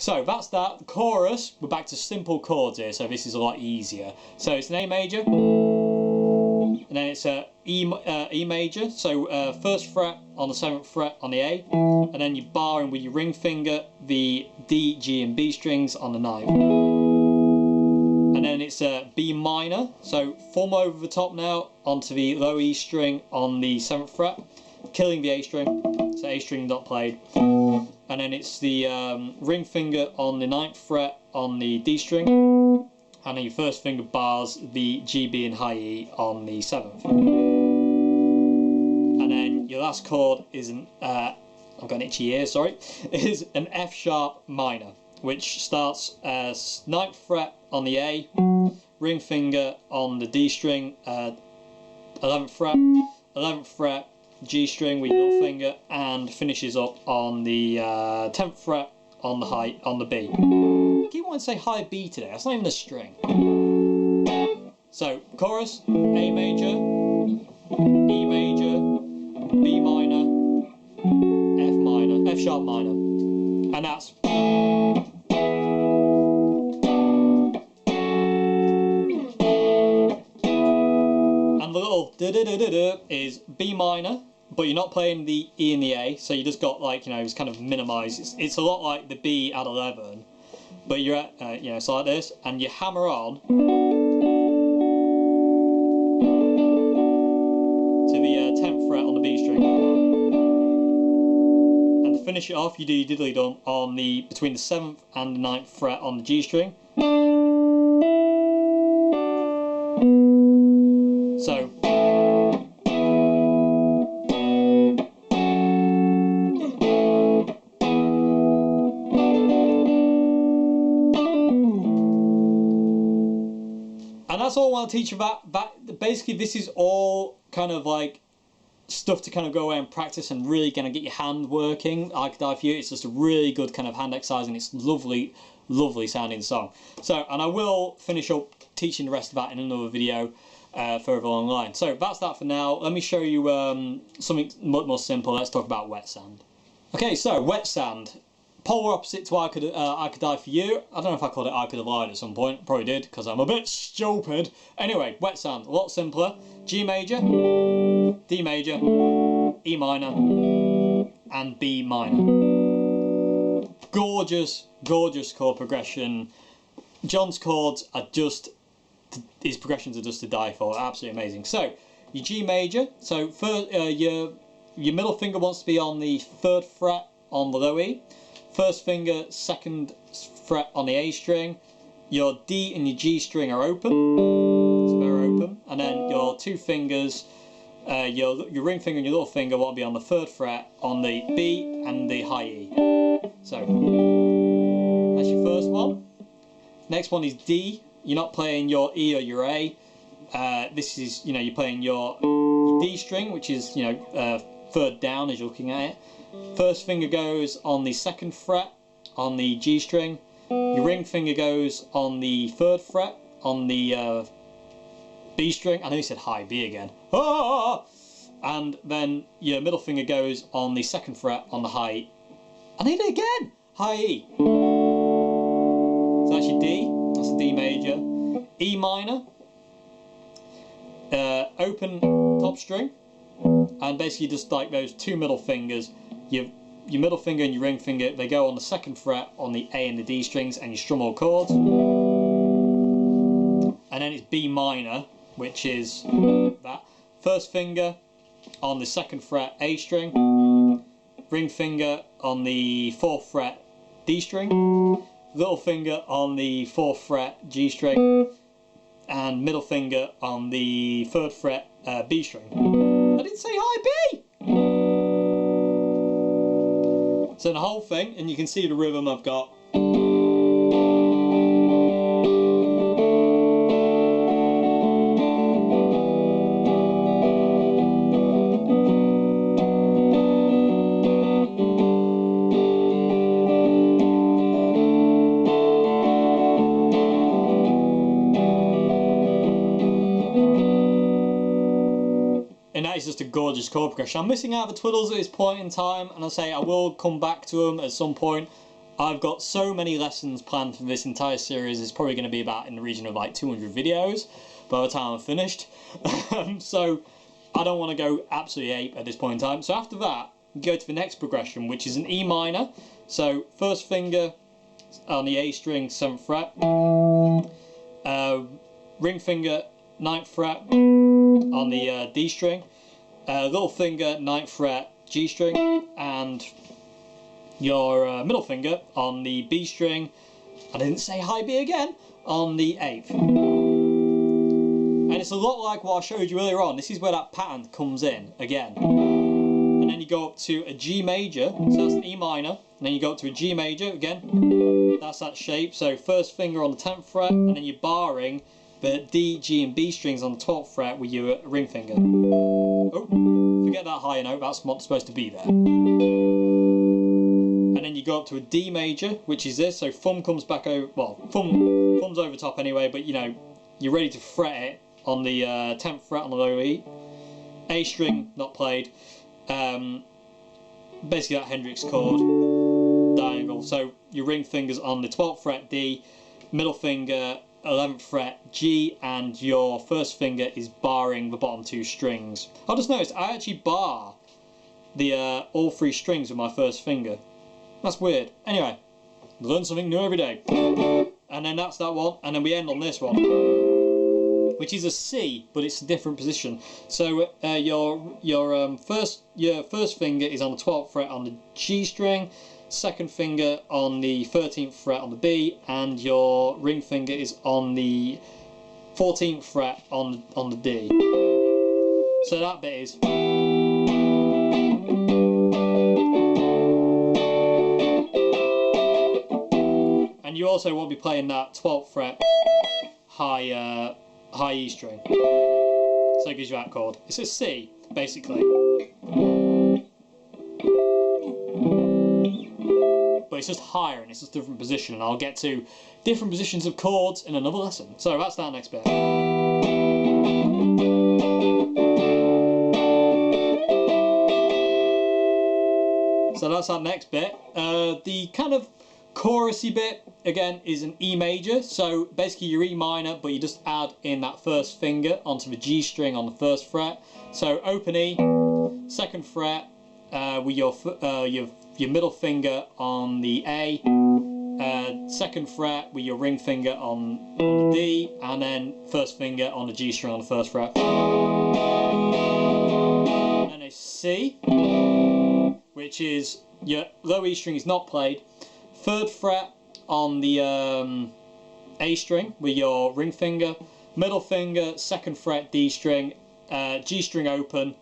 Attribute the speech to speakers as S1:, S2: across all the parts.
S1: So that's that. The chorus, we're back to simple chords here, so this is a lot easier. So it's an A major, and then it's a E major, so first fret on the 7th fret on the A, and then you're barring with your ring finger the D, G and B strings on the 9th. And then it's a B minor, so thumb over the top now onto the low E string on the 7th fret, killing the A string, so A string not played. And then it's the ring finger on the 9th fret on the D string, and then your first finger bars the G, B and high E on the 7th. And then your last chord is an, I've got an itchy ear, sorry, is an F sharp minor, which starts as 9th fret on the A, ring finger on the D string, 11th fret, G string with your little finger, and finishes up on the 10th fret on the B. I keep wanting to say high B today, that's not even a string. So chorus, A major, E major, B minor, F sharp minor, and that's. And the little da-da-da-da-da is B minor, but you're not playing the E and the A, so you just got, like, you know, it's kind of minimised. It's a lot like the B at 11, but you're at, you know, so like this, and you hammer on to the 10th fret on the B string, and to finish it off, you do your diddly dum on the between the 7th and the 9th fret on the G string. So. And that's all I want to teach you about. Basically, this is all kind of like stuff to kind of go away and practice and really kind of get your hand working. I Could Die For You, it's just a really good kind of hand exercise, and it's lovely, lovely sounding song. So, and I will finish up teaching the rest of that in another video further along the line. So that's that for now. Let me show you something much more simple. Let's talk about wet sand. Okay, so wet sand. Polar opposite to I Could Die For You. I don't know if I called it I Could Have Lied at some point. Probably did, because I'm a bit stupid. Anyway, wet sand, a lot simpler. G major, D major, E minor, and B minor. Gorgeous, gorgeous chord progression. John's chords are just, his progressions are just to die for. Absolutely amazing. So, your G major. So, first, your middle finger wants to be on the 3rd fret on the low E. First finger, 2nd fret on the A string. Your D and your G string are open, so they're open, and then your two fingers, your ring finger and your little finger want to be on the 3rd fret on the B and the high E. So that's your first one. Next one is D. You're not playing your E or your A. This is, you know, you're playing your D string, which is, you know, 3rd down as you're looking at it. First finger goes on the 2nd fret on the G string. Your ring finger goes on the 3rd fret on the B string. I know you said high B again. Ah! And then your middle finger goes on the 2nd fret on the high E. I need it again! High E. So that's your D. That's a D major. E minor. Open top string. And basically just like those two middle fingers, your middle finger and your ring finger, they go on the 2nd fret on the A and the D strings, and you strum all chords. And then it's B minor, which is that. First finger on the 2nd fret A string, ring finger on the 4th fret D string, little finger on the 4th fret G string, and middle finger on the 3rd fret B string. I didn't say high B! So the whole thing, and you can see the rhythm I've got. And that is just a gorgeous chord progression. I'm missing out the twiddles at this point in time, and I'll say I will come back to them at some point. I've got so many lessons planned for this entire series. It's probably going to be about in the region of like 200 videos by the time I'm finished. So I don't want to go absolutely ape at this point in time. So after that, you go to the next progression, which is an E minor. So first finger on the A string, 7th fret. Ring finger, 9th fret on the D string. Little finger, 9th fret, G string. And your middle finger on the B string. I didn't say high B again. On the 8th. And it's a lot like what I showed you earlier on. This is where that pattern comes in again. And then you go up to a G major, so that's an E minor. And then you go up to a G major again. That's that shape. So first finger on the 10th fret, and then you're barring the D, G and B strings on the 12th fret with your ring finger. Oh, forget that higher note, that's not supposed to be there. And then you go up to a D major, which is this. So thumb comes back over, well, thumb's over top anyway, but you know, you're ready to fret it on the 10th fret on the low E. A string, not played. Basically that Hendrix chord, diagonal. So your ring finger's on the 12th fret D, middle finger 11th fret G, and your first finger is barring the bottom 2 strings. I just noticed I actually bar the all 3 strings with my first finger. That's weird. Anyway, learn something new every day. And then that's that one, and then we end on this one, which is a C, but it's a different position. So your first finger is on the 12th fret on the G string, second finger on the 13th fret on the B, and your ring finger is on the 14th fret on the D. So that bit is. And you also won't be playing that 12th fret high E string. So it gives you that chord. It's a C, basically. But it's just higher and it's just a different position, and I'll get to different positions of chords in another lesson. So that's that next bit. So that's our next bit. The kind of chorusy bit, again, is an E major. So basically your E minor, but you just add in that first finger onto the G string on the 1st fret. So open E, 2nd fret, with your middle finger on the A, 2nd fret with your ring finger on the D, and then first finger on the G string on the 1st fret. And then a C, which is your low E string is not played. 3rd fret on the A string with your ring finger, middle finger, 2nd fret D string, G string open,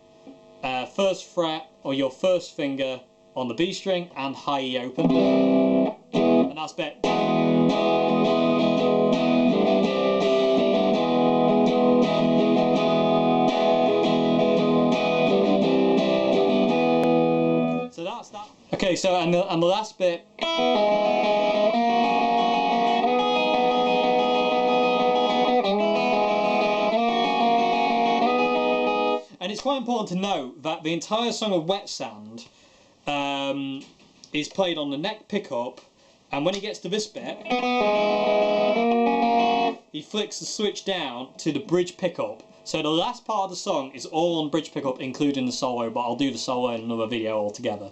S1: 1st fret or your first finger on the B string, and high E open. And that's bit. So that's that. Okay, so and the last bit. And it's quite important to note that the entire song of Wet Sand is played on the neck pickup, and when he gets to this bit, he flicks the switch down to the bridge pickup. So the last part of the song is all on bridge pickup, including the solo, but I'll do the solo in another video altogether,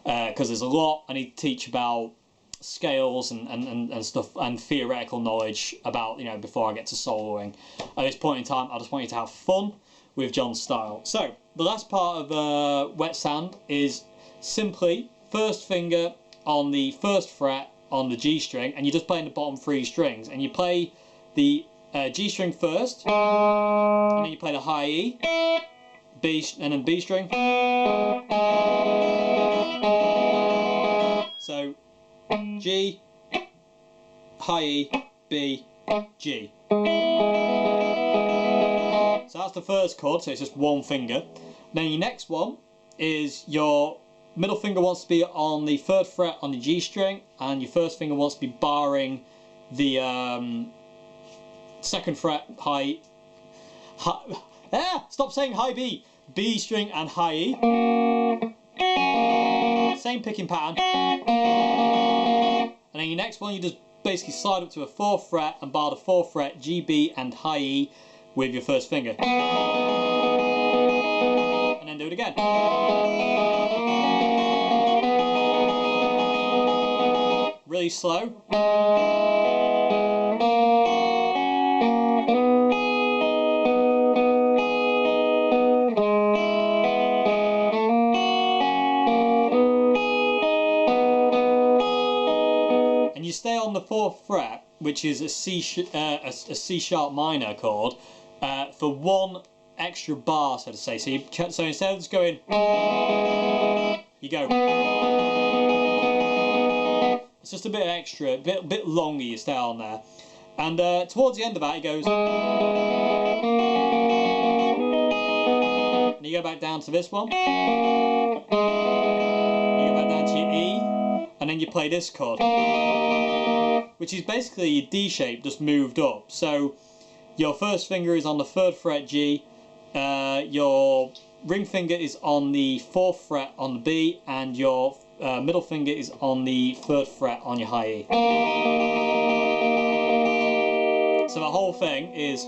S1: because there's a lot I need to teach about scales and stuff, and theoretical knowledge about, you know, before I get to soloing. At this point in time, I just want you to have fun with John's style. So the last part of Wet Sand is simply first finger on the 1st fret on the G string, and you're just playing the bottom 3 strings, and you play the G string first, and then you play the high E, B, and then B string. So G, high E, B, G. So that's the first chord, so it's just one finger. Then your next one is your middle finger wants to be on the 3rd fret on the G string, and your first finger wants to be barring the 2nd fret high. Stop saying high B. B string and high E. Same picking pattern. And then your next one, you just basically slide up to a 4th fret and bar the 4th fret, G, B and high E with your first finger. And then do it again. Really slow. And you stay on the 4th fret, which is a C sharp minor chord, for one extra bar, so to say. So instead of just going, you go. It's just a bit extra, a bit longer you stay on there. And towards the end of that, it goes. And you go back down to this one. You go back down to your E. And then you play this chord. Which is basically your D shape just moved up. So your first finger is on the 3rd fret G. Your ring finger is on the 4th fret on the B. And your middle finger is on the 3rd fret on your high E. So the whole thing is.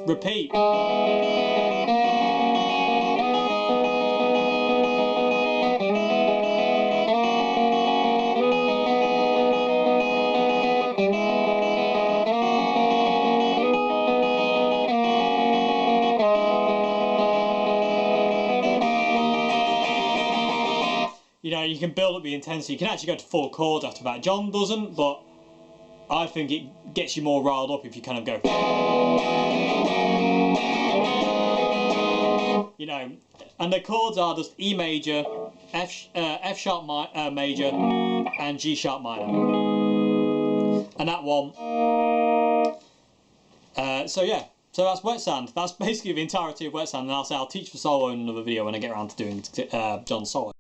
S1: Repeat. You know, you can build up the intensity. You can actually go to full chords after that. John doesn't, but I think it gets you more riled up if you kind of go. You know, and the chords are just E major, F sharp major, and G sharp minor. And that one. So yeah, so that's Wet Sand. That's basically the entirety of Wet Sand. And I'll teach the solo in another video when I get around to doing John's solo.